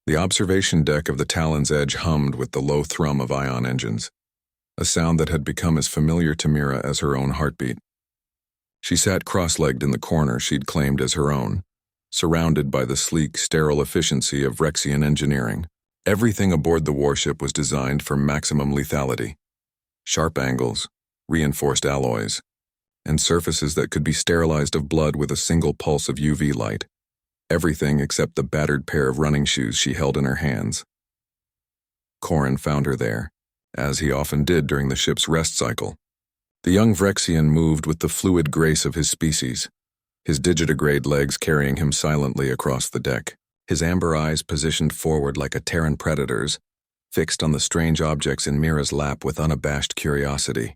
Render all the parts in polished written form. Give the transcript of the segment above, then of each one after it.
The observation deck of the Talon's Edge hummed with the low thrum of ion engines, a sound that had become as familiar to Mira as her own heartbeat. She sat cross-legged in the corner she'd claimed as her own, surrounded by the sleek, sterile efficiency of Rexian engineering. Everything aboard the warship was designed for maximum lethality. Sharp angles, reinforced alloys, and surfaces that could be sterilized of blood with a single pulse of UV light. Everything except the battered pair of running shoes she held in her hands. Corin found her there, as he often did during the ship's rest cycle. The young Vrexian moved with the fluid grace of his species, his digitigrade legs carrying him silently across the deck, his amber eyes positioned forward like a Terran predator's, fixed on the strange objects in Mira's lap with unabashed curiosity.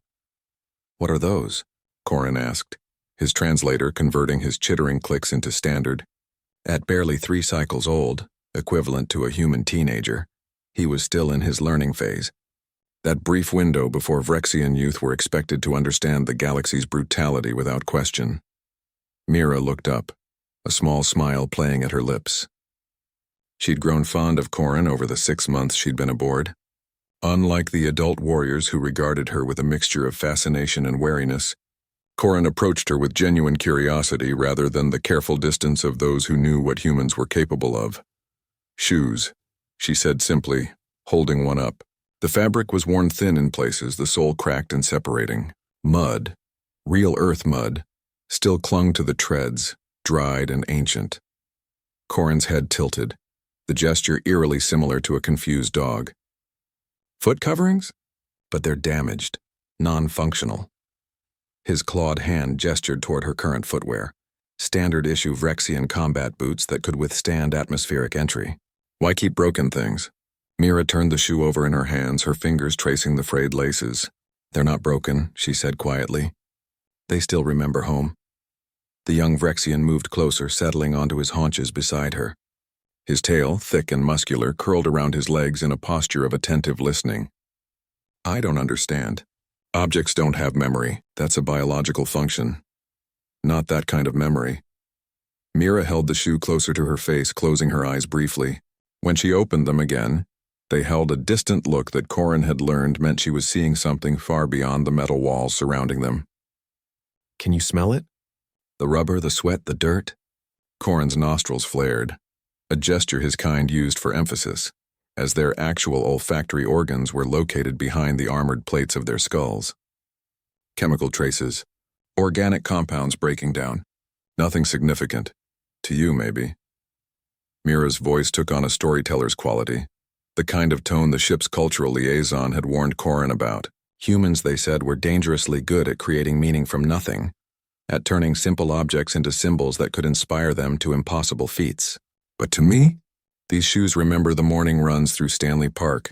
"What are those?" Corin asked, his translator converting his chittering clicks into standard. At barely 3 cycles old, equivalent to a human teenager, he was still in his learning phase. That brief window before Vrexian youth were expected to understand the galaxy's brutality without question. Mira looked up, a small smile playing at her lips. She'd grown fond of Corin over the 6 months she'd been aboard. Unlike the adult warriors who regarded her with a mixture of fascination and wariness, Corin approached her with genuine curiosity rather than the careful distance of those who knew what humans were capable of. "Shoes," she said simply, holding one up. The fabric was worn thin in places, the sole cracked and separating. Mud, real earth mud, still clung to the treads, dried and ancient. Corin's head tilted, the gesture eerily similar to a confused dog. "Foot coverings? But they're damaged, non-functional." His clawed hand gestured toward her current footwear, standard-issue Vrexian combat boots that could withstand atmospheric entry. "Why keep broken things?" Mira turned the shoe over in her hands, her fingers tracing the frayed laces. "They're not broken," she said quietly. "They still remember home." The young Vrexian moved closer, settling onto his haunches beside her. His tail, thick and muscular, curled around his legs in a posture of attentive listening. "I don't understand. Objects don't have memory. That's a biological function. Not that kind of memory." Mira held the shoe closer to her face, closing her eyes briefly. When she opened them again, they held a distant look that Corin had learned meant she was seeing something far beyond the metal walls surrounding them. "Can you smell it? The rubber, the sweat, the dirt?" Corin's nostrils flared, a gesture his kind used for emphasis, as their actual olfactory organs were located behind the armored plates of their skulls. "Chemical traces. Organic compounds breaking down. Nothing significant. To you, maybe." Mira's voice took on a storyteller's quality, the kind of tone the ship's cultural liaison had warned Corin about. Humans, they said, were dangerously good at creating meaning from nothing, at turning simple objects into symbols that could inspire them to impossible feats. But to me, these shoes remember the morning runs through Stanley Park.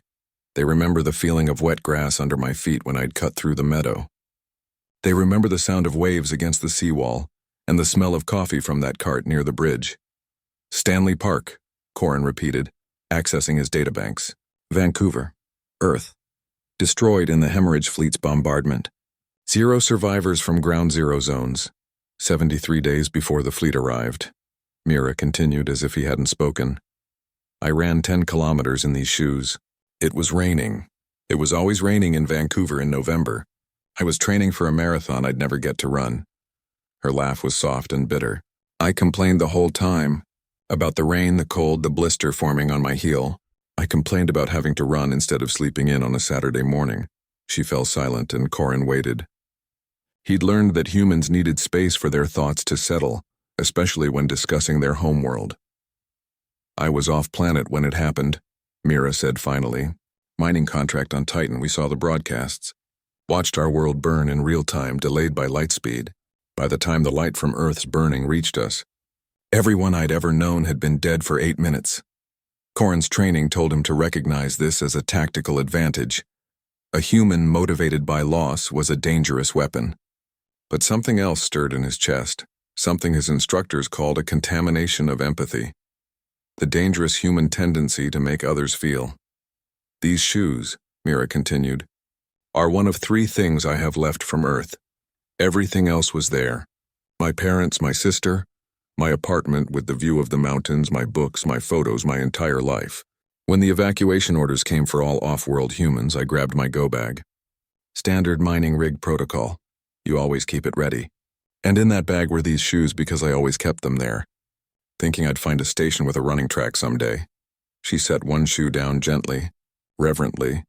They remember the feeling of wet grass under my feet when I'd cut through the meadow. They remember the sound of waves against the seawall and the smell of coffee from that cart near the bridge. "Stanley Park," Corin repeated, accessing his databanks. "Vancouver, Earth. Destroyed in the hemorrhage fleet's bombardment. 0 survivors from ground zero zones. 73 days before the fleet arrived." Mira continued as if he hadn't spoken. "I ran 10 kilometers in these shoes. It was raining. It was always raining in Vancouver in November. I was training for a marathon I'd never get to run." Her laugh was soft and bitter. "I complained the whole time. About the rain, the cold, the blister forming on my heel. I complained about having to run instead of sleeping in on a Saturday morning." She fell silent and Corin waited. He'd learned that humans needed space for their thoughts to settle, especially when discussing their homeworld. "I was off-planet when it happened," Mira said finally. "Mining contract on Titan, we saw the broadcasts. Watched our world burn in real time, delayed by light speed. By the time the light from Earth's burning reached us, everyone I'd ever known had been dead for 8 minutes. Corin's training told him to recognize this as a tactical advantage. A human motivated by loss was a dangerous weapon. But something else stirred in his chest, something his instructors called a contamination of empathy. The dangerous human tendency to make others feel. "These shoes," Mira continued, "are one of 3 things I have left from Earth. Everything else was there. My parents, my sister, my apartment with the view of the mountains, my books, my photos, my entire life. When the evacuation orders came for all off-world humans, I grabbed my go bag. Standard mining rig protocol. You always keep it ready. And in that bag were these shoes because I always kept them there, thinking I'd find a station with a running track someday. She set one shoe down gently, reverently,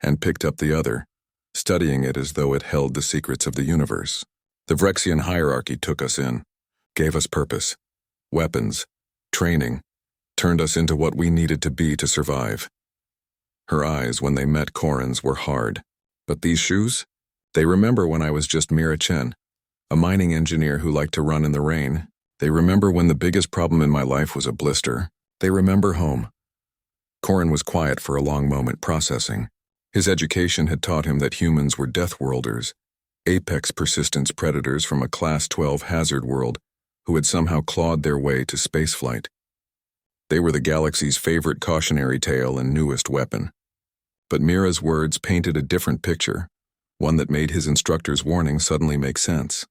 and picked up the other, studying it as though it held the secrets of the universe. The Vrexian hierarchy took us in, gave us purpose, weapons, training, turned us into what we needed to be to survive. Her eyes, when they met Corin's, were hard. But these shoes? They remember when I was just Mira Chen, a mining engineer who liked to run in the rain. They remember when the biggest problem in my life was a blister. They remember home. Corin was quiet for a long moment, processing. His education had taught him that humans were death-worlders, apex persistence predators from a Class 12 hazard world who had somehow clawed their way to spaceflight. They were the galaxy's favorite cautionary tale and newest weapon. But Mira's words painted a different picture, one that made his instructor's warning suddenly make sense.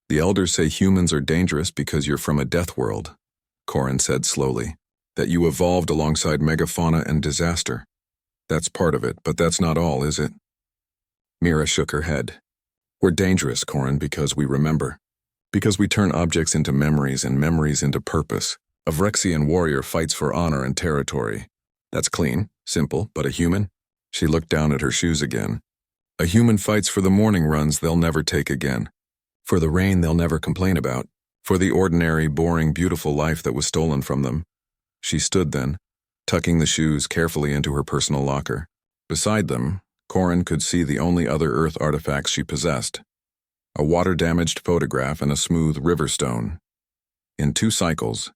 The elders say humans are dangerous because you're from a death world, Corin said slowly, that you evolved alongside megafauna and disaster. That's part of it, but that's not all, is it? Mira shook her head. We're dangerous, Corin, because we remember. Because we turn objects into memories and memories into purpose. A Vrexian warrior fights for honor and territory. That's clean, simple, but a human? She looked down at her shoes again. A human fights for the morning runs they'll never take again. For the rain they'll never complain about. For the ordinary, boring, beautiful life that was stolen from them. She stood then, tucking the shoes carefully into her personal locker. Beside them, Corin could see the only other Earth artifacts she possessed. A water-damaged photograph and a smooth river stone. In 2 cycles,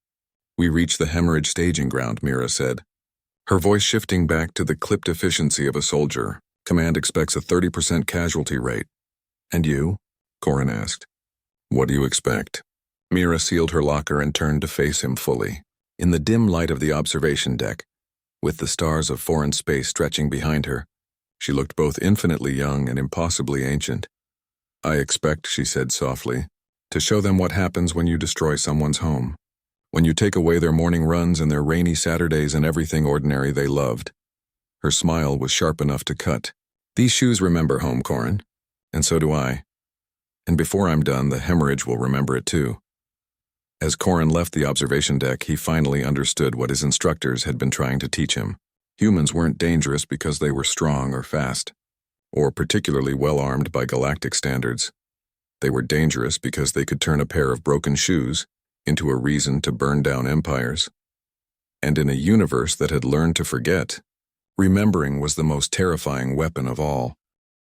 we reached the hemorrhage staging ground, Mira said. Her voice shifting back to the clipped efficiency of a soldier. Command expects a 30% casualty rate. And you? Corin asked. What do you expect? Mira sealed her locker and turned to face him fully. In the dim light of the observation deck, with the stars of foreign space stretching behind her, she looked both infinitely young and impossibly ancient. I expect, she said softly, to show them what happens when you destroy someone's home. When you take away their morning runs and their rainy Saturdays and everything ordinary they loved. Her smile was sharp enough to cut. These shoes remember home, Corin. And so do I. And before I'm done, the hemorrhage will remember it too. As Corin left the observation deck, he finally understood what his instructors had been trying to teach him. Humans weren't dangerous because they were strong or fast, or particularly well-armed by galactic standards. They were dangerous because they could turn a pair of broken shoes into a reason to burn down empires. And in a universe that had learned to forget, remembering was the most terrifying weapon of all.